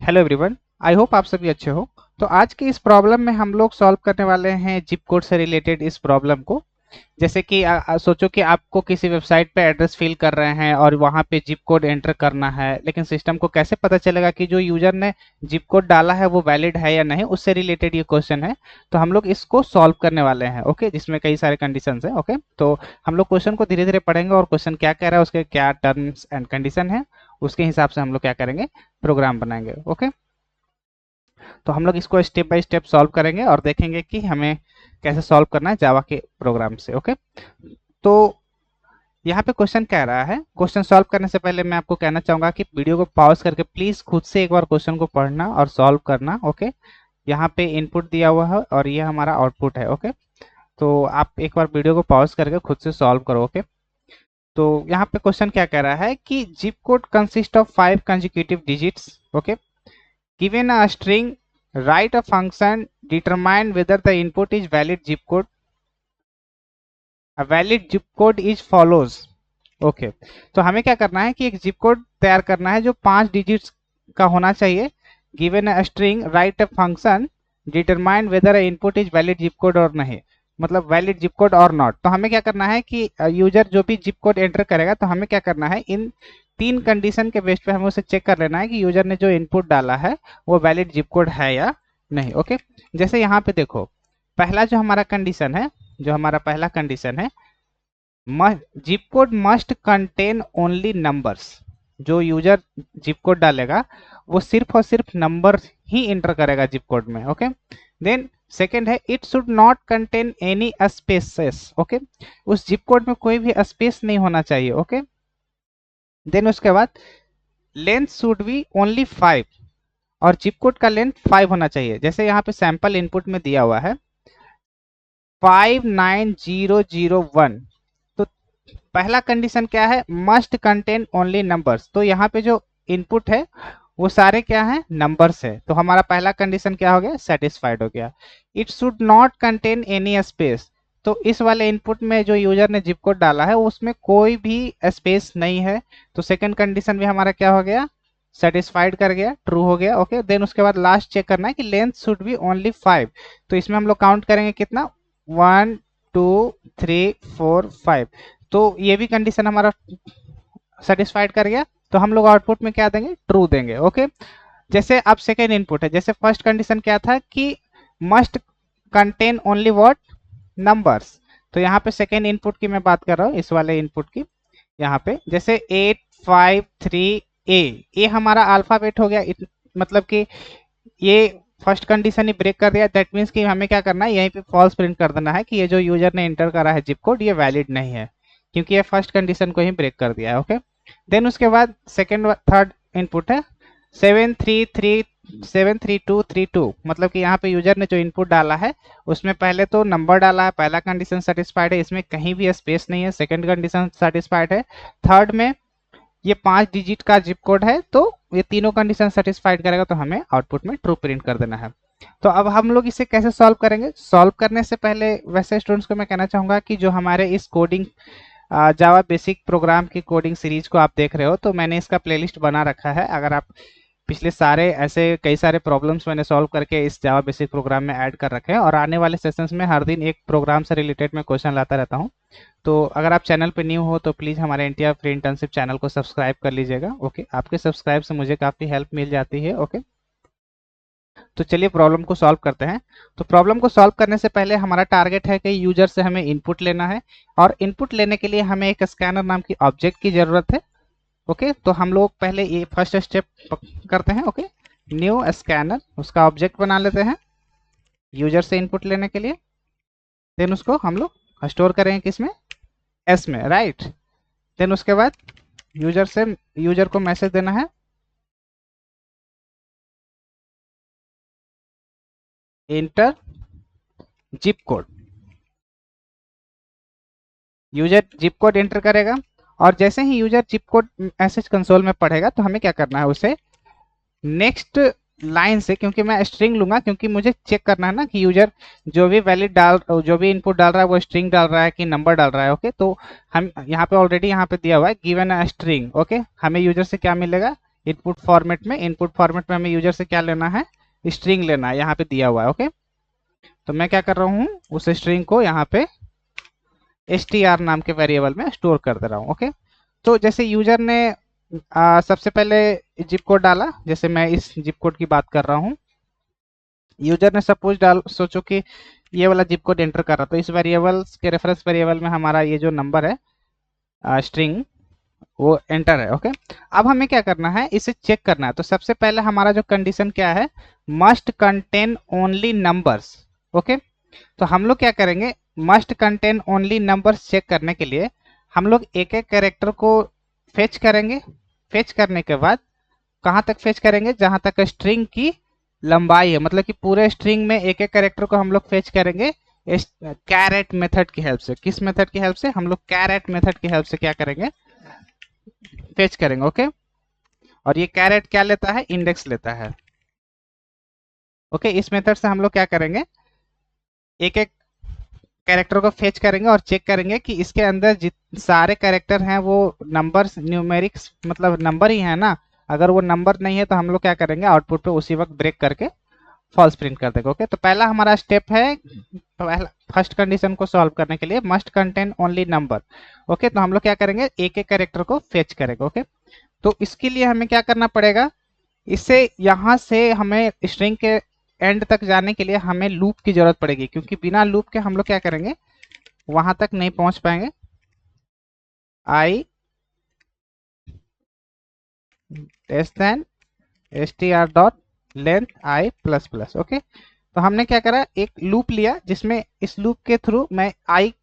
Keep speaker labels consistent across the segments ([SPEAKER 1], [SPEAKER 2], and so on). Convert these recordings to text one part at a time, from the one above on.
[SPEAKER 1] Hello everyone. I hope आप सभी अच्छे हो। तो आज की इस प्रॉब्लम में हम लोग सॉल्व करने वाले हैं जिप कोड से रिलेटेड इस प्रॉब्लम को। जैसे कि सोचो कि आपको किसी वेबसाइट पे एड्रेस फिल कर रहे हैं और वहाँ पे जिप कोड एंटर करना है, लेकिन सिस्टम को कैसे पता चलेगा कि जो यूजर ने जिप कोड डाला है वो वैलिड है या नहीं। उससे रिलेटेड ये क्वेश्चन है। तो हम लोग इसको सॉल्व करने वाले हैं, ओके, जिसमें कई सारे कंडीशंस हैं। ओके, तो हम लोग क्वेश्चन को धीरे धीरे पढ़ेंगे और क्वेश्चन क्या कह रहा है, उसके क्या टर्म्स एंड कंडीशन है, उसके हिसाब से हम लोग क्या करेंगे, प्रोग्राम बनाएंगे। ओके, तो हम लोग इसको स्टेप बाय स्टेप सॉल्व करेंगे और देखेंगे कि हमें कैसे सॉल्व करना है जावा के प्रोग्राम से। ओके, तो यहाँ पे क्वेश्चन कह रहा है। क्वेश्चन सॉल्व करने से पहले मैं आपको कहना चाहूंगा कि वीडियो को पॉज करके प्लीज खुद से एक बार क्वेश्चन को पढ़ना और सॉल्व करना। ओके, यहाँ पे इनपुट दिया हुआ है और ये हमारा आउटपुट है। ओके, तो आप एक बार वीडियो को पॉज करके खुद से सॉल्व करो। ओके, तो यहाँ पे क्वेश्चन क्या कह रहा है कि zip code consist of 5 consecutive digits. Okay, given a string, write a function, determine whether the input is valid zip code. A valid zip code is follows. Okay, तो हमें क्या करना है कि एक जिप कोड तैयार करना है जो 5 डिजिट्स का होना चाहिए। Given a string, right a function, determine whether a input is valid zip code और नहीं, मतलब वैलिड जिप कोड और नॉट। तो हमें क्या करना है कि यूजर जो भी जिप कोड एंटर करेगा तो हमें क्या करना है, इन 3 कंडीशन के बेस पे हमें उसे चेक कर लेना है कि यूजर ने जो इनपुट डाला है वो वैलिड जिप कोड है या नहीं। ओके, जैसे यहाँ पे देखो, पहला जो हमारा कंडीशन है, जो हमारा पहला कंडीशन है, zip code must contain only numbers. जो यूजर जिप कोड डालेगा वो सिर्फ और सिर्फ नंबर ही इंटर करेगा जिप कोड में। ओके, देन सेकेंड है, it should not contain any spaces. Okay, उस जिप कोड में कोई भी स्पेस नहीं होना चाहिए। ओके, देन उसके बाद लेंथ शुड बी ओनली 5 और जिप कोड का लेंथ 5 होना चाहिए। जैसे यहाँ पे सैंपल इनपुट में दिया हुआ है 59001। तो पहला कंडीशन क्या है, मस्ट कंटेन ओनली नंबर्स। तो यहाँ पे जो इनपुट है वो सारे क्या है, नंबर्स है। तो हमारा पहला कंडीशन क्या हो गया, सेटिस्फाइड हो गया। It should not contain any space. तो इस वाले इनपुट में जो यूजर ने जिप कोड डाला है उसमें कोई भी स्पेस नहीं है। तो सेकंड कंडीशन भी हमारा क्या हो गया, सेटिस्फाइड कर गया, ट्रू हो गया। ओके, देन उसके बाद लास्ट चेक करना है कि लेंथ शुड बी ओनली 5। तो इसमें हम लोग काउंट करेंगे कितना, 1 2 3 4 5। तो ये भी कंडीशन हमारा सेटिस्फाइड कर गया। तो हम लोग आउटपुट में क्या देंगे, ट्रू देंगे। ओके, जैसे अब सेकेंड इनपुट है, जैसे फर्स्ट कंडीशन क्या था कि must contain only what, numbers. तो यहाँ पे सेकेंड इनपुट की मैं बात कर रहा हूँ, इस वाले इनपुट की। यहाँ पे जैसे 853 ए हमारा अल्फाबेट हो गया। मतलब कि ये फर्स्ट कंडीशन ही ब्रेक कर दिया। दैट मीन्स कि हमें क्या करना है, यहीं पे फॉल्स प्रिंट कर देना है कि ये जो यूजर ने एंटर करा है जिप कोड ये वैलिड नहीं है, क्योंकि ये फर्स्ट कंडीशन को ही ब्रेक कर दिया है। ओके, देन उसके बाद सेकेंड थर्ड इनपुट है 73232, मतलब कि यहाँ पे यूजर ने जो इनपुट डाला है उसमें पहले तो नंबर डाला है, पहला कंडीशन सेटिस्फाइड है, इसमें कहीं भी स्पेस नहीं है, सेकंड कंडीशन सेटिस्फाइड है, थर्ड में ये 5 डिजिट का जिप कोड है। तो ये तीनों कंडीशन सेटिस्फाइड करेगा तो हमें आउटपुट में ट्रू प्रिंट कर देना है। तो अब हम लोग इसे कैसे सॉल्व करेंगे, सॉल्व करने से पहले वैसे स्टूडेंट्स को मैं कहना चाहूंगा कि जो हमारे इस कोडिंग जावा बेसिक प्रोग्राम की कोडिंग सीरीज को आप देख रहे हो, तो मैंने इसका प्लेलिस्ट बना रखा है। अगर आप पिछले सारे ऐसे कई सारे प्रॉब्लम्स मैंने सॉल्व करके इस जावा बेसिक प्रोग्राम में ऐड कर रखे हैं और आने वाले सेशंस में हर दिन एक प्रोग्राम से रिलेटेड मैं क्वेश्चन लाता रहता हूं। तो अगर आप चैनल पे न्यू हो तो प्लीज़ हमारे इंडिया फ्री इंटर्नशिप चैनल को सब्सक्राइब कर लीजिएगा। ओके, आपके सब्सक्राइब से मुझे काफ़ी हेल्प मिल जाती है। ओके, तो चलिए प्रॉब्लम को सॉल्व करते हैं। तो प्रॉब्लम को सॉल्व करने से पहले हमारा टारगेट है कि यूजर से हमें इनपुट लेना है और इनपुट लेने के लिए हमें एक स्कैनर नाम की ऑब्जेक्ट की जरूरत है। ओके, तो हम लोग पहले ये फर्स्ट स्टेप करते हैं। ओके, न्यू स्कैनर, उसका ऑब्जेक्ट बना लेते हैं यूजर से इनपुट लेने के लिए। देन उसको हम लोग स्टोर करेंगे किसमें, एस में, राइट। देन उसके बाद यूजर को मैसेज देना है enter zip code. User zip code enter करेगा और जैसे ही user zip code message console में पढ़ेगा तो हमें क्या करना है, उसे नेक्स्ट लाइन से, क्योंकि मैं स्ट्रिंग लूंगा क्योंकि मुझे चेक करना है ना कि यूजर जो भी इनपुट डाल रहा है वो स्ट्रिंग डाल रहा है कि नंबर डाल रहा है। ओके, तो हम यहाँ पे ऑलरेडी यहाँ पे दिया हुआ है गिवन अ स्ट्रिंग। ओके, हमें यूजर से क्या मिलेगा, इनपुट फॉर्मेट में हमें यूजर से क्या लेना है, स्ट्रिंग लेना है, यहाँ पे दिया हुआ है। ओके, तो मैं क्या कर रहा हूँ, उस स्ट्रिंग को यहाँ पे str नाम के वेरिएबल में स्टोर कर दे रहा हूँ। ओके, तो जैसे यूजर ने सबसे पहले जिप कोड डाला, जैसे मैं इस जिप कोड की बात कर रहा हूँ, यूजर ने सपोज सोचो कि ये वाला जिप कोड एंटर कर रहा, तो इस वेरिएबल के रेफरेंस वेरिएबल में हमारा ये जो नंबर है स्ट्रिंग वो एंटर है। ओके, अब हमें क्या करना है, इसे चेक करना है। तो सबसे पहले हमारा जो कंडीशन क्या है, must contain only numbers. Okay, तो हम लोग क्या करेंगे, must contain only numbers check करने के लिए हम लोग एक एक कैरेक्टर को फेच करेंगे। फेच करने के बाद कहाँ तक फेच करेंगे, जहां तक स्ट्रिंग की लंबाई है, मतलब कि पूरे स्ट्रिंग में एक एक कैरेक्टर को हम लोग फेच करेंगे कैरेट मेथड की हेल्प से। किस मेथड की हेल्प से, हम लोग कैरेट मेथड की हेल्प से क्या करेंगे, फेच करेंगे। ओके, और ये कैरेट क्या लेता है, इंडेक्स लेता है। ओके, इस मेथड से हम लोग क्या करेंगे, एक एक कैरेक्टर को फेच करेंगे और चेक करेंगे कि इसके अंदर सारे कैरेक्टर हैं वो नंबर्स, न्यूमेरिक्स मतलब नंबर ही है ना। अगर वो नंबर नहीं है तो हम लोग क्या करेंगे, आउटपुट पे उसी वक्त ब्रेक करके फॉल्स प्रिंट कर देंगे। ओके, तो पहला हमारा स्टेप है, पहला फर्स्ट कंडीशन को सॉल्व करने के लिए must contain only number. Okay, तो हम लोग क्या करेंगे, एक एक कैरेक्टर को फेच करेंगे। ओके, तो इसके लिए हमें क्या करना पड़ेगा, इससे यहाँ से हमें स्ट्रिंग के एंड तक जाने के लिए हमें लूप की जरूरत पड़ेगी, क्योंकि बिना लूप के हम लोग क्या करेंगे, वहां तक नहीं पहुंच पाएंगे। I less than str dot length I plus plus. Okay, तो हमने क्या करा, एक लूप लिया जिसमें इस लूप के थ्रू मैं आई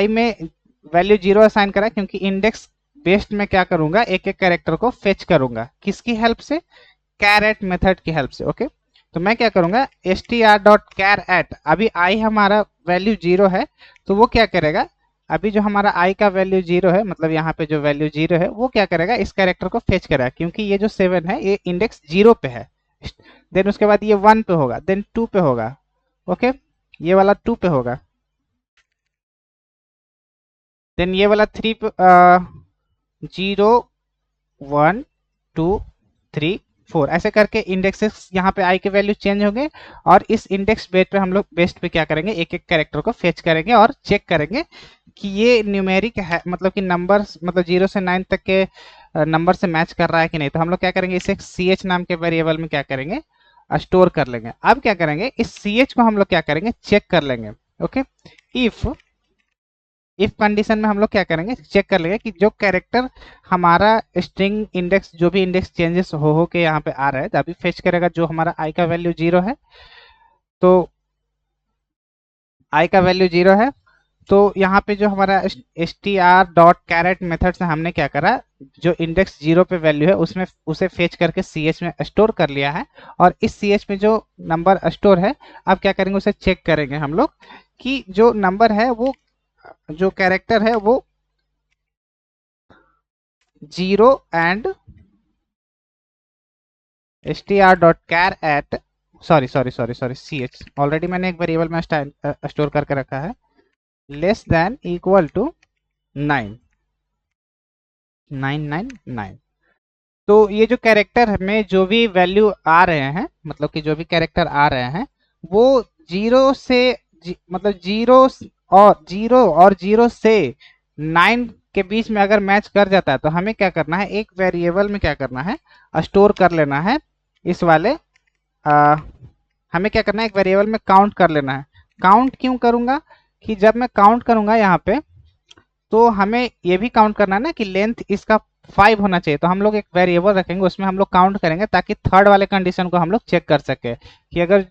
[SPEAKER 1] में वैल्यू 0 असाइन करा, क्योंकि इंडेक्स बेस्ड में क्या करूंगा, एक एक कैरेक्टर को फेच करूंगा। किसकी हेल्प से, कैरेट मेथड की हेल्प से। ओके, तो मैं क्या करूंगा, str डॉट कैर एट, अभी आई हमारा वैल्यू 0 है, तो वो क्या करेगा, अभी जो हमारा आई का वैल्यू 0 है, मतलब यहाँ पे जो वैल्यू 0 है, वो क्या करेगा, इस कैरेक्टर को फेच करेगा, क्योंकि ये जो 7 है ये इंडेक्स 0 पे है। देन उसके बाद ये 1 पे होगा, देन 2 पे होगा। ओके, ये वाला 2 पे होगा, देन ये वाला 3 पे 0 1 2 3 4 ऐसे करके इंडेक्सेस यहाँ पे आई के वैल्यू चेंज होंगे, और इस इंडेक्स बेस पे हम लोग बेस्ट पे क्या करेंगे, एक एक कैरेक्टर को फेच करेंगे और चेक करेंगे कि ये न्यूमेरिक है, मतलब कि नंबर्स, मतलब 0 से 9 तक के नंबर से मैच कर रहा है कि नहीं। तो हम लोग क्या करेंगे, इसे सी एच नाम के वेरिएबल में क्या करेंगे, स्टोर कर लेंगे। अब क्या करेंगे, इस सी एच को हम लोग क्या करेंगे, चेक कर लेंगे। ओके, इफ इफ कंडीशन में हम लोग क्या करेंगे, चेक कर लेंगे कि जो कैरेक्टर हमारा स्ट्रिंग इंडेक्स, जो भी इंडेक्स चेंजेस हो के यहाँ पे आ रहा है, अभी फेच करेगा जो हमारा आई का वैल्यू 0 है। तो आई का वैल्यू 0 है, तो यहाँ पे जो हमारा str डॉट कैरेट मेथड से हमने क्या करा, जो इंडेक्स 0 पे वैल्यू है उसमें उसे फेच करके सी एच में स्टोर कर लिया है, और इस सी एच में जो नंबर स्टोर है, अब क्या करेंगे, उसे चेक करेंगे हम लोग कि जो नंबर है वो, जो कैरेक्टर है वो 0 and str dot char at, sorry C H, already मैंने एक वेरिएबल में स्टोर करके रखा है, लेस देन इक्वल टू 9 तो ये जो कैरेक्टर में जो भी वैल्यू आ रहे हैं, मतलब कि जो भी कैरेक्टर आ रहे हैं वो 0 से मतलब 0 से 9 के बीच में अगर मैच कर जाता है, तो हमें क्या करना है, एक वेरिएबल में क्या करना है, स्टोर कर लेना है इस वाले हमें क्या करना है, एक वेरिएबल में काउंट कर लेना है। काउंट क्यों करूंगा, कि जब मैं काउंट करूंगा यहाँ पे, तो हमें ये भी काउंट करना है ना कि लेंथ इसका 5 होना चाहिए। तो हम लोग एक वेरिएबल रखेंगे, उसमें हम लोग काउंट करेंगे, ताकि थर्ड वाले कंडीशन को हम लोग चेक कर सके कि अगर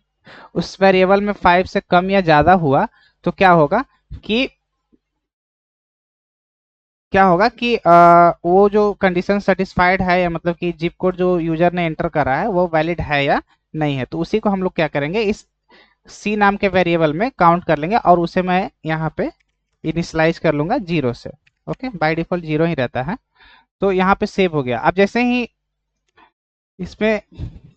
[SPEAKER 1] उस वेरिएबल में 5 से कम या ज्यादा हुआ तो क्या होगा कि वो जो कंडीशन सेटिस्फाइड है, या मतलब कि जिप कोड जो यूजर ने एंटर करा है वो वैलिड है या नहीं है। तो उसी को हम लोग क्या करेंगे, इस सी नाम के वेरिएबल में काउंट कर लेंगे, और उसे मैं यहाँ पे इनिशियलाइज कर लूंगा 0 से। ओके, बाय डिफॉल्ट 0 ही रहता है, तो यहाँ पे सेव हो गया। अब जैसे ही इसमें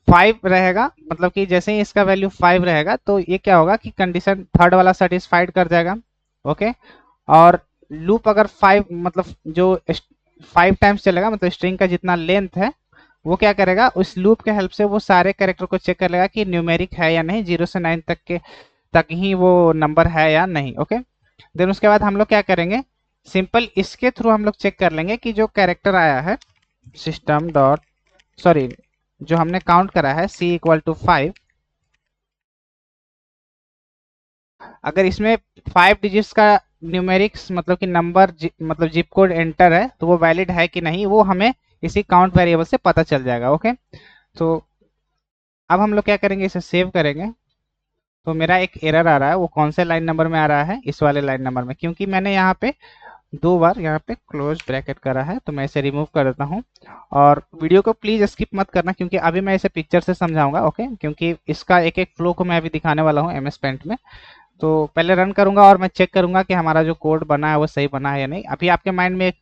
[SPEAKER 1] 5 रहेगा, मतलब कि जैसे ही इसका वैल्यू 5 रहेगा, तो ये क्या होगा कि कंडीशन थर्ड वाला सेटिस्फाइड कर जाएगा। ओके, और लूप अगर 5 मतलब जो 5 टाइम्स चलेगा, मतलब स्ट्रिंग का जितना लेंथ है वो क्या करेगा, उस लूप के हेल्प से वो सारे कैरेक्टर को चेक कर लेगा कि न्यूमेरिक है या नहीं, 0 से 9 तक ही वो नंबर है या नहीं। ओके, देन उसके बाद हम लोग क्या करेंगे, सिंपल इसके थ्रू हम लोग चेक कर लेंगे कि जो कैरेक्टर आया है सिस्टम डॉट, सॉरी, जो हमने काउंट करा है c इक्वल टू 5, अगर इसमें 5 डिजिट्स का न्यूमेरिक्स मतलब कि नंबर मतलब जिप कोड एंटर है तो वो वैलिड है कि नहीं, वो हमें इसी काउंट वेरिएबल से पता चल जाएगा। ओके, तो अब हम लोग क्या करेंगे, इसे सेव करेंगे। तो मेरा एक एरर आ रहा है, वो कौन से लाइन नंबर में आ रहा है, इस वाले लाइन नंबर में, क्योंकि मैंने यहाँ पे 2 बार यहाँ पे क्लोज ब्रैकेट करा है, तो मैं इसे रिमूव कर देता हूँ। और वीडियो को प्लीज स्किप मत करना, क्योंकि अभी मैं इसे पिक्चर से समझाऊंगा। ओके, क्योंकि इसका एक एक फ्लो को मैं अभी दिखाने वाला हूँ एमएस पेंट में। तो पहले रन करूंगा और मैं चेक करूंगा कि हमारा जो कोड बना है वो सही बना है या नहीं। अभी आपके माइंड में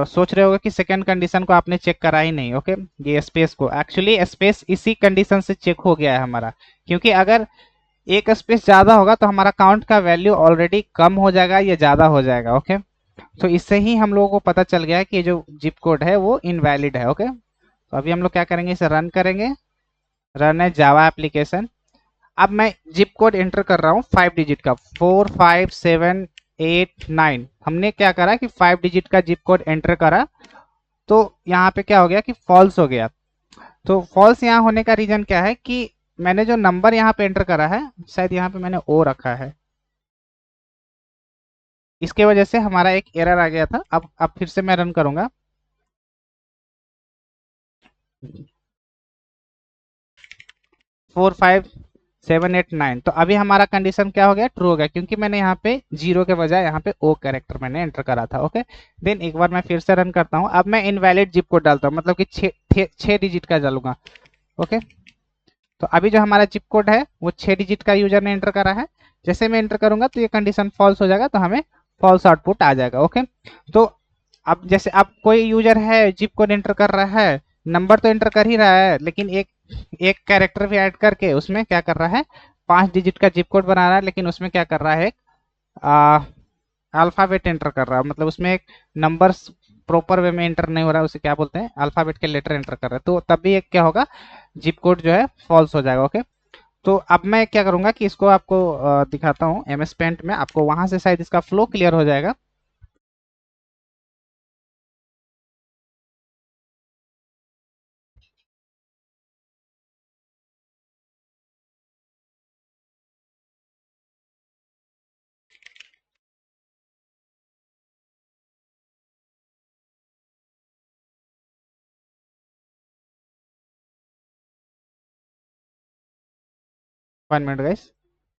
[SPEAKER 1] सोच रहे होगा कि सेकंड कंडीशन को आपने चेक करा ही नहीं। ओके, ये स्पेस को, एक्चुअली स्पेस इसी कंडीशन से चेक हो गया है हमारा, क्योंकि अगर एक स्पेस ज्यादा होगा तो हमारा काउंट का वैल्यू ऑलरेडी कम हो जाएगा या ज्यादा हो जाएगा। ओके, तो इससे ही हम लोगों को पता चल गया है कि जो जिप कोड है वो इनवैलिड है। ओके, तो अभी हम लोग क्या करेंगे, इसे रन करेंगे। रन है जावा एप्लीकेशन। अब मैं जिप कोड एंटर कर रहा हूँ 5 डिजिट का, 45789। हमने क्या करा कि 5 डिजिट का जिप कोड एंटर करा, तो यहाँ पे क्या हो गया कि फॉल्स हो गया। तो फॉल्स यहाँ होने का रीजन क्या है कि मैंने जो नंबर यहाँ पे एंटर करा है, शायद यहाँ पे मैंने ओ रखा है, इसके वजह से हमारा एक एरर आ गया था। अब फिर से मैं रन करूंगा। 45789, तो अभी हमारा कंडीशन क्या हो गया, ट्रू हो गया, क्योंकि मैंने यहाँ पे 0 के बजाय यहाँ पे ओ कैरेक्टर मैंने एंटर करा था। ओके, देन एक बार मैं फिर से रन करता हूँ। अब मैं इनवैलिड जिप कोड डालता हूँ, मतलब कि 6 डिजिट का डालूंगा। ओके, तो अभी जो हमारा जिप कोड है वो 6 डिजिट का यूजर ने एंटर करा है। जैसे मैं एंटर करूंगा तो ये कंडीशन फॉल्स हो जाएगा, तो हमें फॉल्स आउटपुट आ जाएगा। ओके, तो अब जैसे अब कोई यूजर है जिप कोड एंटर कर रहा है, नंबर तो एंटर कर ही रहा है, लेकिन एक एक कैरेक्टर भी ऐड करके उसमें क्या कर रहा है, 5 डिजिट का जिप कोड बना रहा है, लेकिन उसमें क्या कर रहा है, अल्फाबेट एंटर कर रहा है, मतलब उसमें एक नंबर्स प्रॉपर वे में एंटर नहीं हो रहा है, उसे क्या बोलते हैं, अल्फाबेट के लेटर एंटर कर रहा है, तो तब भी एक क्या होगा, जिप कोड जो है फॉल्स हो जाएगा। ओके, तो अब मैं क्या करूंगा कि इसको आपको दिखाता हूँ एमएस पेंट में, आपको वहां से शायद इसका फ्लो क्लियर हो जाएगा। 1 मिनट गाइस,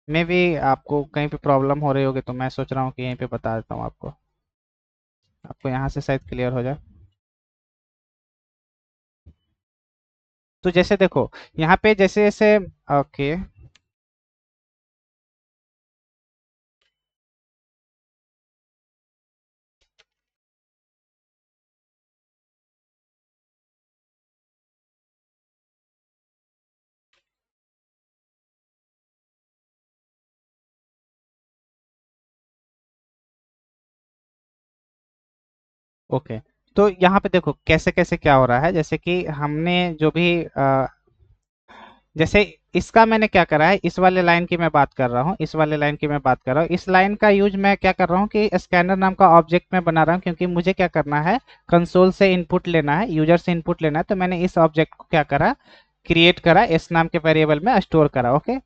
[SPEAKER 1] मे भी आपको कहीं पे प्रॉब्लम हो रही होगी, तो मैं सोच रहा हूँ कि यहीं पे बता देता हूँ आपको, आपको यहाँ से शायद क्लियर हो जाए। तो जैसे देखो यहाँ पे जैसे जैसे, ओके, ओके, तो यहाँ पे देखो कैसे कैसे क्या हो रहा है, जैसे कि हमने जो भी जैसे इसका मैंने क्या करा है, इस वाले लाइन की मैं बात कर रहा हूँ, इस वाले लाइन की मैं बात कर रहा हूँ, इस लाइन का यूज मैं क्या कर रहा हूँ कि स्कैनर नाम का ऑब्जेक्ट में बना रहा हूँ, क्योंकि मुझे क्या करना है, कंसोल से इनपुट लेना है, यूजर से इनपुट लेना है, तो मैंने इस ऑब्जेक्ट को क्या करा, क्रिएट करा, एस नाम के वेरिएबल में स्टोर करा। ओके,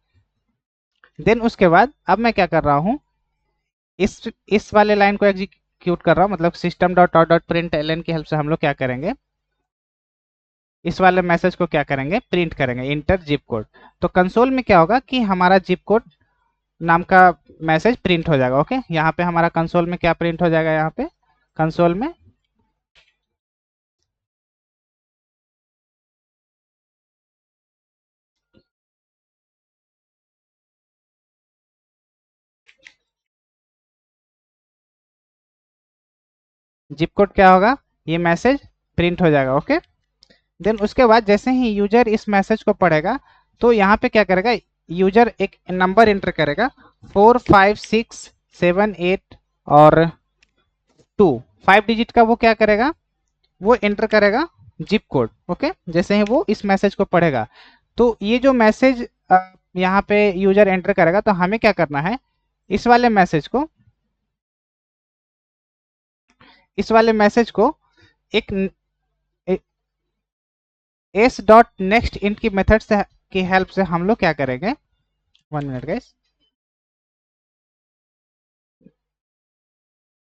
[SPEAKER 1] देन उसके बाद अब मैं क्या कर रहा हूँ, इस वाले लाइन को एग्जीक्यूट कर रहा हूँ, मतलब system dot out dot print L की हेल्प से हम लोग क्या करेंगे, इस वाले मैसेज को क्या करेंगे, प्रिंट करेंगे, इंटर जिप कोड। तो कंसोल में क्या होगा कि हमारा जिप कोड नाम का मैसेज प्रिंट हो जाएगा। ओके, यहाँ पे हमारा कंसोल में क्या प्रिंट हो जाएगा, यहाँ पे कंसोल में जिप कोड क्या होगा, ये मैसेज प्रिंट हो जाएगा। ओके, देन उसके बाद जैसे ही यूजर इस मैसेज को पढ़ेगा, तो यहाँ पे क्या करेगा, यूजर एक नंबर एंटर करेगा, 45678 और 2, 5 डिजिट का वो क्या करेगा, वो एंटर करेगा जिप कोड। ओके, जैसे ही वो इस मैसेज को पढ़ेगा तो ये जो मैसेज यहाँ पे यूजर एंटर करेगा, तो हमें क्या करना है, इस वाले मैसेज को इस वाले मैसेज को एक एस डॉट नेक्स्ट इंट की मेथड से की हेल्प से हम लोग क्या करेंगे, 1 minute guys,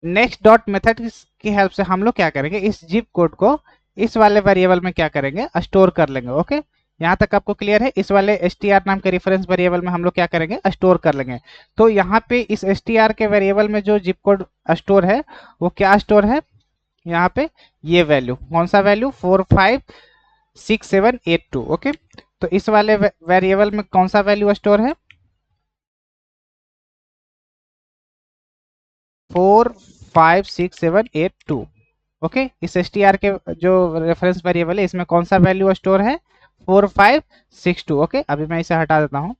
[SPEAKER 1] next dot method की हेल्प से हम लोग क्या करेंगे, इस जिप कोड को इस वाले वेरिएबल में क्या करेंगे, स्टोर कर लेंगे। ओके, यहाँ तक आपको क्लियर है। इस वाले str नाम के रेफरेंस वेरिएबल में हम लोग क्या करेंगे, स्टोर कर लेंगे। तो यहाँ पे इस str के वेरिएबल में जो जिप कोड स्टोर है वो क्या स्टोर है, यहाँ पे ये वैल्यू, कौन सा वैल्यू, 456782। ओके, तो इस वाले वेरिएबल में कौन सा वैल्यू स्टोर है, 456782। ओके, इस str के जो रेफरेंस वेरिएबल है इसमें कौन सा वैल्यू स्टोर है, 4562। ओके, अभी मैं इसे हटा देता हूं।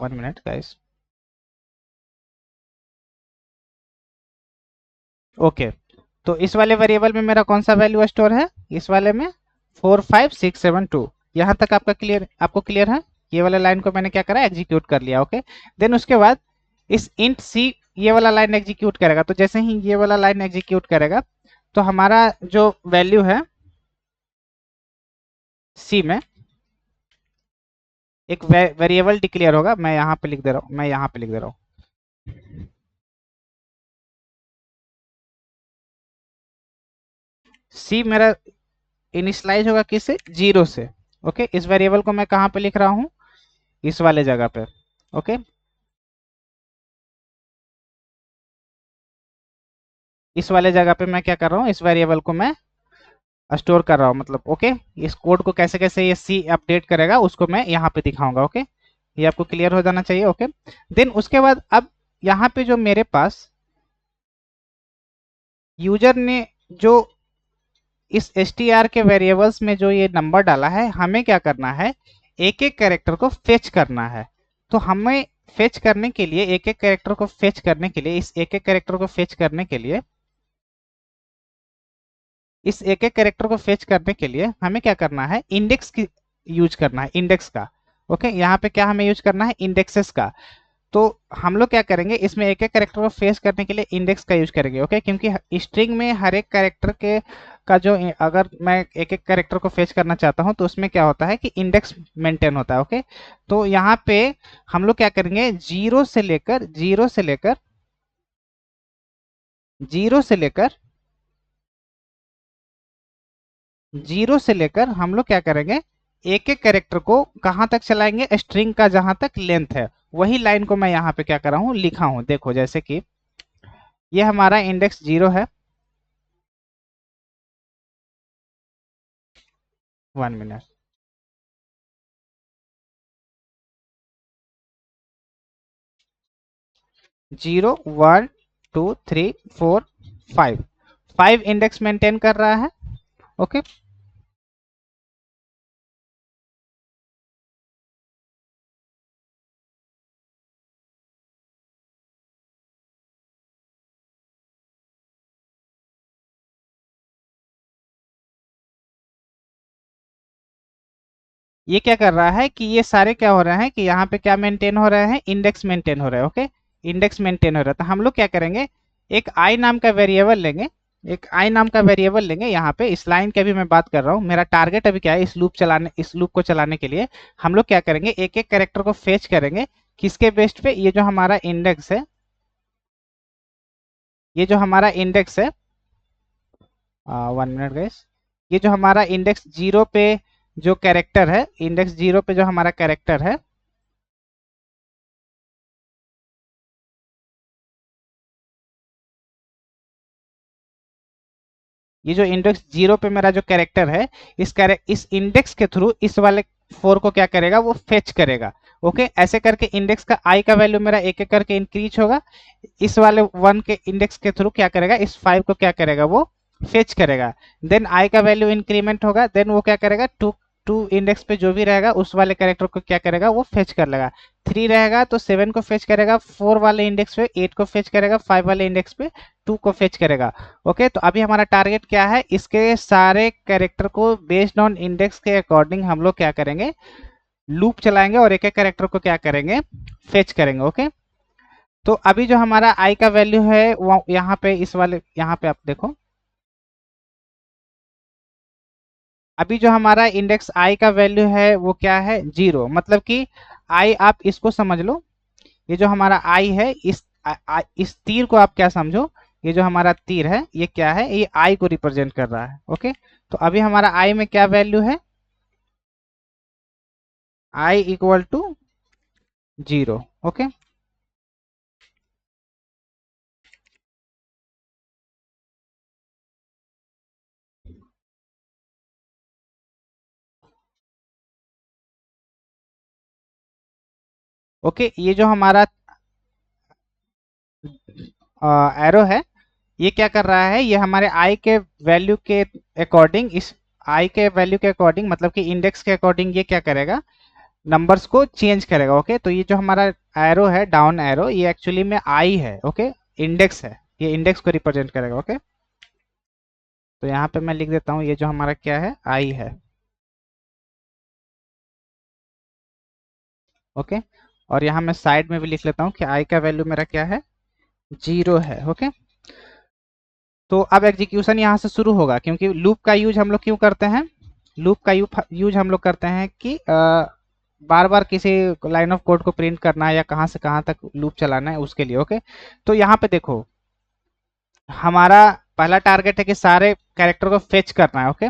[SPEAKER 1] One minute guys. ओके, तो इस वाले वेरिएबल में मेरा कौन सा वैल्यू स्टोर है, इस वाले में 45672। यहाँ तक आपको क्लियर है। ये वाला लाइन को मैंने क्या करा, एग्जीक्यूट कर लिया। ओके, देन उसके बाद इस इंट सी ये वाला लाइन एग्जीक्यूट करेगा। तो जैसे ही ये वाला लाइन एग्जीक्यूट करेगा तो हमारा जो वैल्यू है सी में एक वेरिएबल डिक्लेयर होगा। मैं यहाँ पे लिख दे रहा हूँ, सी मेरा इनिशियलाइज होगा किससे, 0 से। ओके, इस वेरिएबल को मैं कहाँ पे लिख रहा हूँ, इस वाले जगह पे। ओके, इस वाले जगह पे मैं क्या कर रहा हूँ, इस वेरिएबल को मैं स्टोर कर रहा हूँ। मतलब ओके, इस कोड को कैसे कैसे ये सी अपडेट करेगा उसको मैं यहाँ पे दिखाऊंगा। ओके, ये आपको क्लियर हो जाना चाहिए। ओके, देन उसके बाद अब यहाँ पे जो मेरे पास यूजर ने जो इस str के वेरिएबल्स में जो ये नंबर डाला है, हमें क्या करना है, एक एक कैरेक्टर को फेच करना है। तो हमें फेच करने के लिए, एक एक कैरेक्टर को फेच करने के लिए, इस एक एक कैरेक्टर को फेच करने के लिए, इस एक एक कैरेक्टर को फेच करने के लिए हमें क्या करना है, इंडेक्स की यूज करना है, इंडेक्स का। ओके, यहाँ पे क्या हमें यूज करना है, इंडेक्सेस का। तो हम लोग क्या करेंगे, इसमें एक एक कैरेक्टर को फेच करने के लिए इंडेक्स का यूज करेंगे। ओके, क्योंकि स्ट्रिंग में हर एक कैरेक्टर के का जो, अगर मैं एक एक कैरेक्टर को फेच करना चाहता हूं तो उसमें क्या होता है कि इंडेक्स मेंटेन होता है। ओके, तो यहाँ पे हम लोग क्या करेंगे, जीरो से लेकर जीरो से लेकर हम लोग क्या करेंगे, एक एक कैरेक्टर को कहां तक चलाएंगे, स्ट्रिंग का जहां तक लेंथ है वही लाइन को मैं यहाँ पे क्या कर रहा हूँ, लिखा हूं। देखो, जैसे कि ये हमारा इंडेक्स 0 है। 1 मिनट, 0 1 2 3 4 5, 5 इंडेक्स मेंटेन कर रहा है। ओके, ये क्या कर रहा है कि ये सारे क्या हो रहे हैं कि यहाँ पे क्या मेंटेन हो रहे हैं, इंडेक्स मेंटेन हो रहा है। ओके, इंडेक्स मेंटेन हो रहा है। तो हम लोग क्या करेंगे, एक आई नाम का वेरिएबल लेंगे, यहाँ पे इस लाइन की भी मैं बात कर रहा हूँ। मेरा टारगेट अभी क्या है, इस लूप को चलाने के लिए हम लोग क्या करेंगे, एक एक कैरेक्टर को फेच करेंगे। किसके बेस्ड पे, ये जो हमारा इंडेक्स है, ये जो हमारा इंडेक्स है, 1 मिनट गाइस, ये जो हमारा इंडेक्स 0 पे जो कैरेक्टर है, इंडेक्स 0 पे जो हमारा कैरेक्टर है, ये जो इंडेक्स 0 पे मेरा जो कैरेक्टर है, इस इंडेक्स के थ्रू इस वाले 4 को क्या करेगा, वो फेच करेगा। ओके, ऐसे करके इंडेक्स का आई का वैल्यू मेरा एक एक करके इंक्रीज होगा। इस वाले 1 के इंडेक्स के थ्रू क्या करेगा, इस 5 को क्या करेगा, वो फेच करेगा। देन आई का वैल्यू इंक्रीमेंट होगा, देन वो क्या करेगा, 2 टू इंडेक्स पे जो भी रहेगा उस वाले कैरेक्टर को क्या करेगा, वो फेच कर लेगा। 3 रहेगा तो 7 को फेच करेगा, 4 वाले इंडेक्स पे 8 को फेच करेगा, 5 वाले इंडेक्स पे 2 को फेच करेगा। ओके, तो अभी हमारा टारगेट क्या है, इसके सारे कैरेक्टर को बेस्ड ऑन इंडेक्स के अकॉर्डिंग हम लोग क्या करेंगे, लूप चलाएंगे और एक एक कैरेक्टर को क्या करेंगे, फेच करेंगे। ओके, तो अभी जो हमारा आई का वैल्यू है वो यहाँ पे इस वाले, यहाँ पे आप देखो, अभी जो हमारा इंडेक्स आई का वैल्यू है वो क्या है, 0। मतलब कि आई, आप इसको समझ लो, ये जो हमारा आई है, इस तीर को आप क्या समझो, ये जो हमारा तीर है ये क्या है, ये आई को रिप्रेजेंट कर रहा है। ओके, तो अभी हमारा आई में क्या वैल्यू है, I equal to 0। Okay, okay, ये जो हमारा एरो है, ये क्या कर रहा है, ये हमारे आई के वैल्यू के अकॉर्डिंग, इस आई के वैल्यू के अकॉर्डिंग, मतलब कि इंडेक्स के अकॉर्डिंग ये क्या करेगा, नंबर्स को चेंज करेगा। ओके, तो ये जो हमारा एरो है, डाउन एरो, ये एक्चुअली में आई है। ओके, इंडेक्स है, ये इंडेक्स को रिप्रेजेंट करेगा। ओके, तो यहाँ पे मैं लिख देता हूँ, ये जो हमारा क्या है, आई है। ओके, और यहाँ मैं साइड में भी लिख लेता हूँ कि आई का वैल्यू मेरा क्या है, 0 है। ओके, तो अब एग्जीक्यूशन यहाँ से शुरू होगा, क्योंकि लूप का यूज हम लोग क्यों करते हैं, लूप का यूज हम लोग करते हैं कि बार बार किसी लाइन ऑफ कोड को प्रिंट करना है या कहाँ से कहाँ तक लूप चलाना है उसके लिए। ओके, तो यहाँ पे देखो, हमारा पहला टारगेट है कि सारे कैरेक्टर को फेच करना है। ओके,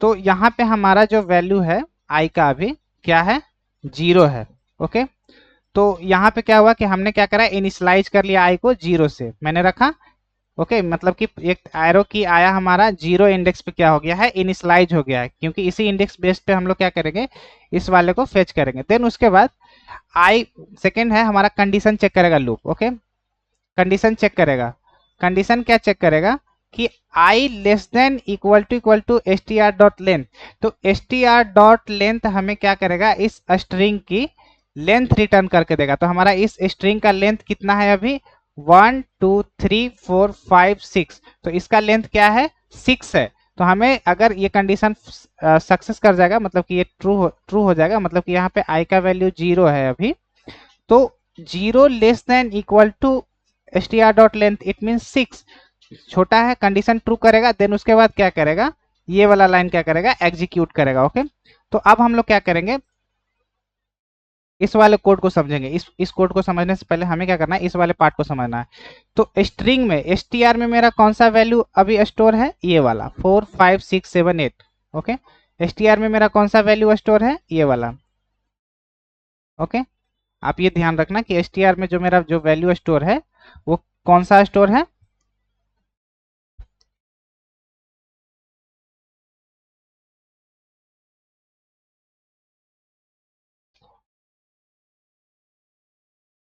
[SPEAKER 1] तो यहाँ पे हमारा जो वैल्यू है आई का अभी क्या है, 0 है। ओके, तो यहाँ पे क्या हुआ कि हमने क्या करा, इनिशियलाइज कर लिया आई को 0 से, मैंने रखा। ओके, मतलब कि एक एरो की आया हमारा 0 इंडेक्स पे क्या हो गया है, इनिशियलाइज हो गया है, क्योंकि इसी इंडेक्स बेस पे हम लोग क्या करेंगे, इस वाले को फेच करेंगे। देन उसके बाद आई सेकेंड है हमारा, कंडीशन चेक करेगा लूप। ओके, कंडीशन चेक करेगा, कंडीशन क्या चेक करेगा कि I less than equal to S T R dot length. तो S T R dot length हमें क्या करेगा, इस स्ट्रिंग की लेंथ रिटर्न करके देगा। तो हमारा इस स्ट्रिंग का लेंथ कितना है अभी, 1 2 3 4 5 6, तो इसका लेंथ क्या है, 6 है। तो हमें अगर ये कंडीशन सक्सेस कर जाएगा, मतलब कि ये ट्रू हो जाएगा, मतलब कि यहाँ पे आई का वैल्यू 0 है अभी, तो 0 less than equal to S T R dot length, it mean 6 छोटा है, कंडीशन ट्रू करेगा। देन उसके बाद क्या करेगा, ये वाला लाइन क्या करेगा, एग्जीक्यूट करेगा। ओके, तो अब हम लोग क्या करेंगे, इस वाले कोड को समझेंगे। इस कोड को समझने से पहले हमें क्या करना है, इस वाले पार्ट को समझना है। तो स्ट्रिंग में str में मेरा कौन सा वैल्यू अभी स्टोर है, ये वाला 4 5 6 7 8। ओके, str में मेरा कौन सा वैल्यू स्टोर है, ये वाला। ओके, आप ये ध्यान रखना कि str में जो मेरा जो वैल्यू स्टोर है वो कौन सा स्टोर है,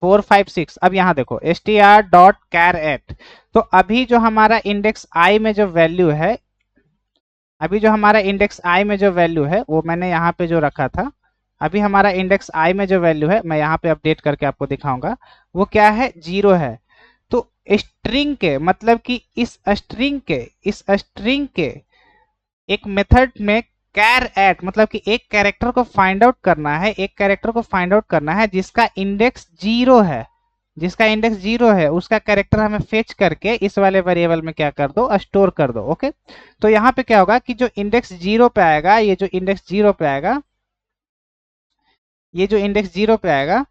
[SPEAKER 1] 4 5 6। अब यहाँ देखो str डॉट कैर एट, तो अभी जो हमारा इंडेक्स आई में जो वैल्यू है, अभी जो हमारा इंडेक्स आई में जो वैल्यू है वो मैंने यहाँ पे जो रखा था, अभी हमारा इंडेक्स आई में जो वैल्यू है मैं यहाँ पे अपडेट करके आपको दिखाऊंगा, वो क्या है, 0 है। तो स्ट्रिंग के, मतलब कि इस स्ट्रिंग के एक मेथड में कैर एट, मतलब कि एक कैरेक्टर को फाइंड आउट करना है, एक कैरेक्टर को फाइंड आउट करना है जिसका इंडेक्स 0 है, जिसका इंडेक्स 0 है उसका कैरेक्टर हमें फेच करके इस वाले वेरिएबल में क्या कर दो, स्टोर कर दो। ओके, तो यहाँ पे क्या होगा कि जो इंडेक्स 0 पे आएगा, ये जो इंडेक्स 0 पे आएगा, ये जो इंडेक्स 0 पे आएगा,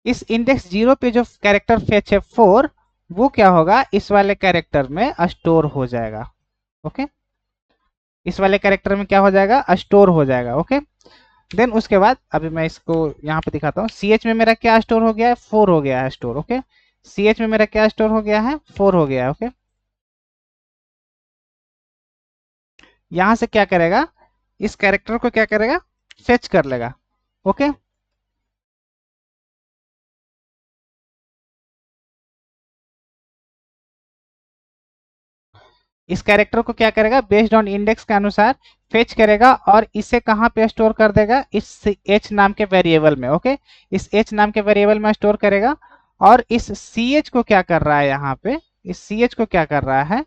[SPEAKER 1] इस इंडेक्स 0 पे जो कैरेक्टर फेच है 4, वो क्या होगा, इस वाले कैरेक्टर में स्टोर हो जाएगा। ओके, इस वाले कैरेक्टर में क्या हो जाएगा, स्टोर हो जाएगा। ओके, देन उसके बाद अभी मैं इसको यहाँ पे दिखाता हूँ, सी एच में मेरा क्या स्टोर हो गया है, 4 हो गया है स्टोर। ओके, सी एच में मेरा क्या स्टोर हो गया है, 4 हो गया है। ओके, यहाँ से क्या करेगा, इस कैरेक्टर को क्या करेगा, फेच कर लेगा। ओके, इस कैरेक्टर को क्या करेगा, बेस्ड ऑन इंडेक्स के अनुसार फेच करेगा और इसे कहाँ पे स्टोर कर देगा, इस h नाम के वेरिएबल में। ओके, इस h नाम के वेरिएबल में स्टोर करेगा। और इस ch को क्या कर रहा है, यहाँ पे इस ch को क्या कर रहा है,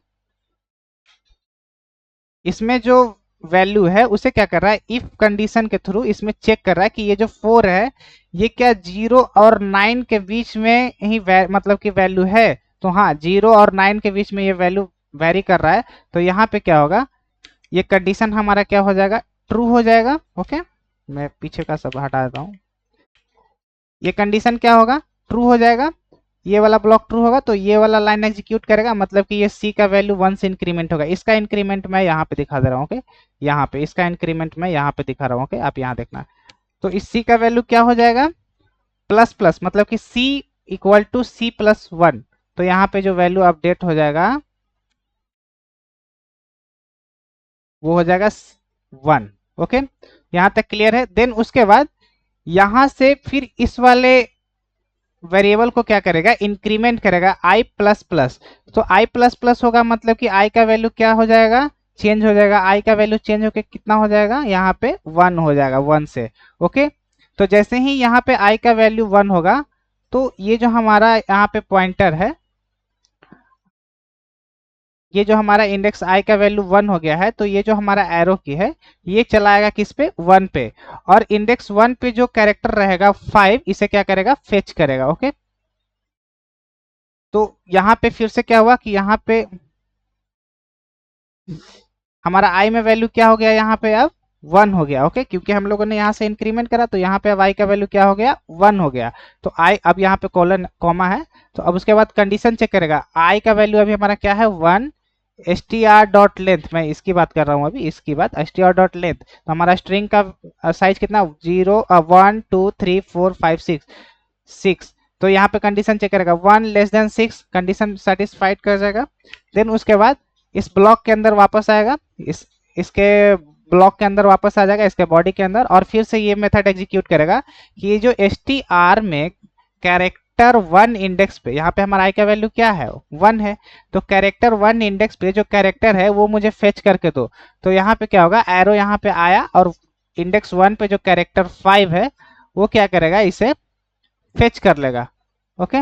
[SPEAKER 1] इसमें जो वैल्यू है उसे क्या कर रहा है, इफ कंडीशन के थ्रू इसमें चेक कर रहा है कि ये जो 4 है ये क्या 0 और 9 के बीच में ही मतलब कि वैल्यू है। तो हाँ, 0 और 9 के बीच में ये वैल्यू वेरी कर रहा है। तो यहाँ पे क्या होगा, ये कंडीशन हमारा क्या हो जाएगा, ट्रू हो जाएगा। ओके, मैं पीछे का सब हटा देता हूँ। ये कंडीशन क्या होगा, ट्रू हो जाएगा। ये वाला ब्लॉक ट्रू होगा तो ये वाला लाइन एग्जीक्यूट करेगा, मतलब कि ये सी का वैल्यू 1 से इंक्रीमेंट होगा। इसका इंक्रीमेंट मैं यहाँ पे दिखा दे रहा हूँ। ओके, यहाँ पे इसका इंक्रीमेंट मैं यहाँ पे दिखा रहा हूँ। ओके, आप यहाँ देखना। तो इस सी का वैल्यू क्या हो जाएगा, प्लस प्लस, मतलब कि सी इक्वल टू सी प्लस 1। तो यहाँ पे जो वैल्यू अपडेट हो जाएगा वो हो जाएगा 1। ओके, यहाँ तक क्लियर है। देन उसके बाद यहाँ से फिर इस वाले वेरिएबल को क्या करेगा, इंक्रीमेंट करेगा i प्लस प्लस। तो i प्लस प्लस होगा, मतलब कि i का वैल्यू क्या हो जाएगा, चेंज हो जाएगा। i का वैल्यू चेंज होकर कितना हो जाएगा, यहाँ पे 1 हो जाएगा, 1 से। ओके, तो जैसे ही यहाँ पे i का वैल्यू 1 होगा तो ये जो हमारा यहाँ पे पॉइंटर है, ये जो हमारा इंडेक्स i का वैल्यू 1 हो गया है, तो ये जो हमारा एरो की है ये चलाएगा किस पे, 1 पे। और इंडेक्स 1 पे जो कैरेक्टर रहेगा 5, इसे क्या करेगा, फेच करेगा। ओके, तो यहाँ पे फिर से क्या हुआ कि यहाँ पे हमारा i में वैल्यू क्या हो गया, यहाँ पे अब 1 हो गया। ओके, क्योंकि हम लोगों ने यहाँ से इंक्रीमेंट करा तो यहाँ पे अब i का वैल्यू क्या हो गया, 1 हो गया। तो i अब यहाँ पे कॉलन कॉमा है, तो अब उसके बाद कंडीशन चेक करेगा। i का वैल्यू अभी हमारा क्या है, 1। str डॉट लेंथ, मैं इसकी बात कर रहा हूँ अभी, इसकी बात, str डॉट लेंथ। तो हमारा स्ट्रिंग का साइज कितना, 1 2 3 4 5 6। तो यहाँ पे कंडीशन चेक करेगा, 1 लेस देन 6, कंडीशन सेटिस्फाइड कर जाएगा। देन उसके बाद इस ब्लॉक के अंदर वापस आएगा, इसके ब्लॉक के अंदर वापस आ जाएगा, इसके बॉडी के अंदर, और फिर से ये मेथड एग्जीक्यूट करेगा कि ये जो str में कैरेक्टर 1 इंडेक्स पे, यहाँ पे हमारा i का वैल्यू क्या है, 1 है। तो कैरेक्टर 1 इंडेक्स पे जो कैरेक्टर है वो मुझे फेच करके दो। तो यहाँ पे क्या होगा, एरो यहाँ पे आया और इंडेक्स 1 पे जो कैरेक्टर 5 है वो क्या करेगा, इसे फेच कर लेगा। ओके,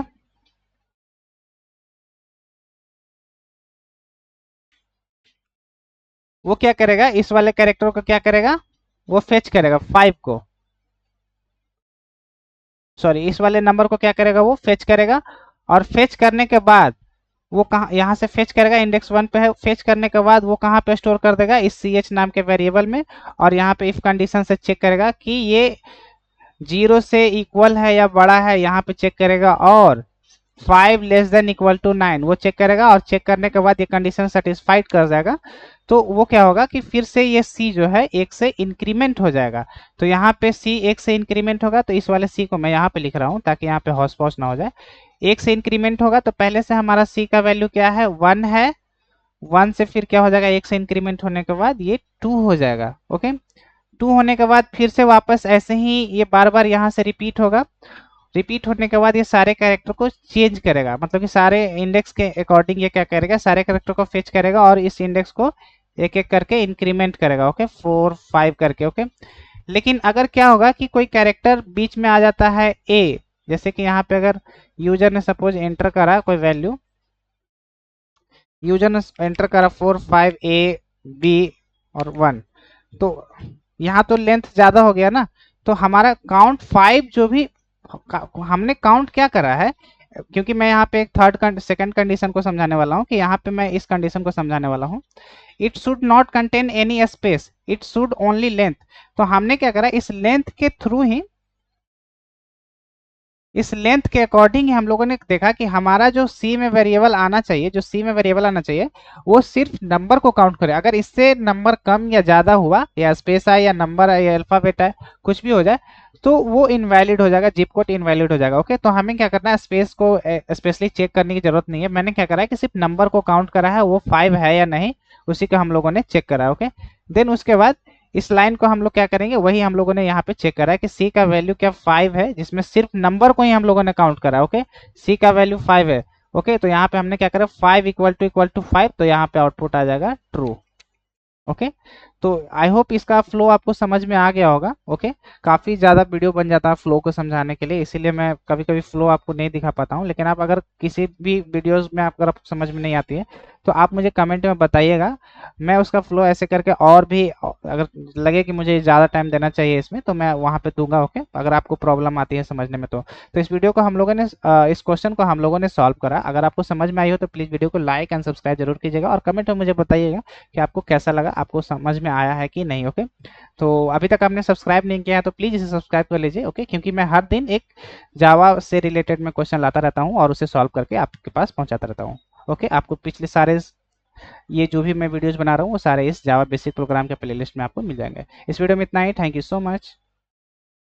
[SPEAKER 1] वो क्या करेगा, इस वाले कैरेक्टर को क्या करेगा, वो फेच करेगा 5 को, सॉरी इस वाले नंबर को क्या करेगा, वो फेच करेगा। और फेच करने के बाद वो कहाँ, यहाँ से फेच करेगा, इंडेक्स 1 पे है, फेच करने के बाद वो कहाँ पे स्टोर कर देगा, इस ch नाम के वेरिएबल में। और यहाँ पे इफ कंडीशन से चेक करेगा कि ये 0 से इक्वल है या बड़ा है, यहाँ पे चेक करेगा। और 5 लेस देन इक्वल टू 9 वो चेक करेगा, और चेक करने के बाद ये कंडीशन सेटिस्फाइड कर जाएगा। तो वो क्या होगा कि फिर से ये c जो है 1 से इंक्रीमेंट हो जाएगा। तो यहाँ पे c 1 से इंक्रीमेंट होगा, तो इस वाले c को मैं यहाँ पे लिख रहा हूँ ताकि यहाँ पे हॉस पॉस ना हो जाए। 1 से इंक्रीमेंट होगा तो पहले से हमारा c का वैल्यू क्या है, 1 है। 1 से फिर क्या हो जाएगा, 1 से इंक्रीमेंट होने के बाद ये 2 हो जाएगा। ओके, 2 होने के बाद फिर से वापस ऐसे ही ये बार बार यहाँ से रिपीट होगा। रिपीट होने के बाद ये सारे कैरेक्टर को चेंज करेगा, मतलब कि सारे इंडेक्स के अकॉर्डिंग ये क्या करेगा, सारे कैरेक्टर को फेच करेगा और इस इंडेक्स को एक एक करके इंक्रीमेंट करेगा। ओके, 4 5 करके। ओके, लेकिन अगर क्या होगा कि कोई कैरेक्टर बीच में आ जाता है ए, जैसे कि यहाँ पे अगर यूजर ने सपोज एंटर करा कोई वैल्यू, यूजर ने एंटर करा 4 5 ए बी और 1, तो यहाँ तो लेंथ ज्यादा हो गया ना। तो हमारा काउंट 5 जो भी हमने काउंट क्या करा है, क्योंकि मैं यहाँ पे एक सेकंड कंडीशन को समझाने वाला हूँ, कि यहाँ पे मैं इस कंडीशन को समझाने वाला हूँ, it should not contain any space, it should only length. तो हमने क्या करा, इस लेंथ के थ्रू ही, इस लेंथ के अकॉर्डिंग ही हम लोगों ने देखा कि हमारा जो सी में वेरिएबल आना चाहिए, जो सी में वेरिएबल आना चाहिए वो सिर्फ नंबर को काउंट करे। अगर इससे नंबर कम या ज्यादा हुआ, या स्पेस आए या नंबर आए या अल्फाबेट आए, कुछ भी हो जाए, तो वो इनवैलिड हो जाएगा, जिप कोड इनवैलिड हो जाएगा। ओके, तो हमें क्या करना है, स्पेस को स्पेशली चेक करने की जरूरत नहीं है। मैंने क्या करा है कि सिर्फ नंबर को काउंट करा है, वो 5 है या नहीं उसी का हम लोगों ने चेक करा है। ओके, देन उसके बाद इस लाइन को हम लोग क्या करेंगे, वही हम लोगों ने यहाँ पे चेक करा है कि सी का वैल्यू क्या 5 है, जिसमें सिर्फ नंबर को ही हम लोगों ने काउंट करा है। ओके, सी का वैल्यू 5 है, ओके, तो यहाँ पे हमने क्या करा, 5 इक्वल टू 5, तो यहाँ पे आउटपुट आ जाएगा ट्रू। ओके, तो आई होप इसका फ्लो आपको समझ में आ गया होगा। ओके, काफ़ी ज़्यादा वीडियो बन जाता है फ्लो को समझाने के लिए, इसीलिए मैं कभी कभी फ्लो आपको नहीं दिखा पाता हूँ। लेकिन आप अगर किसी भी वीडियोस में अगर आपको समझ में नहीं आती है तो आप मुझे कमेंट में बताइएगा, मैं उसका फ्लो ऐसे करके और भी अगर लगे कि मुझे ज़्यादा टाइम देना चाहिए इसमें तो मैं वहाँ पे दूंगा। ओके, अगर आपको प्रॉब्लम आती है समझने में तो इस वीडियो को हम लोगों ने इस क्वेश्चन को हम लोगों ने सॉल्व करा। अगर आपको समझ में आई हो तो प्लीज़ वीडियो को लाइक एंड सब्सक्राइब जरूर कीजिएगा और कमेंट में मुझे बताइएगा कि आपको कैसा लगा, आपको समझ में आया है कि नहीं। ओके, तो अभी तक आपने सब्सक्राइब नहीं किया है तो प्लीज़ इसे सब्सक्राइब कर लीजिए। ओके, क्योंकि मैं हर दिन एक जावा से रिलेटेड में क्वेश्चन लाता रहता हूँ और उसे सॉल्व करके आपके पास पहुँचाता रहता हूँ। ओके, आपको पिछले सारे ये जो भी मैं वीडियोस बना रहा हूँ वो सारे इस जावा बेसिक प्रोग्राम के प्लेलिस्ट में आपको मिल जाएंगे। इस वीडियो में इतना ही। Thank you so much.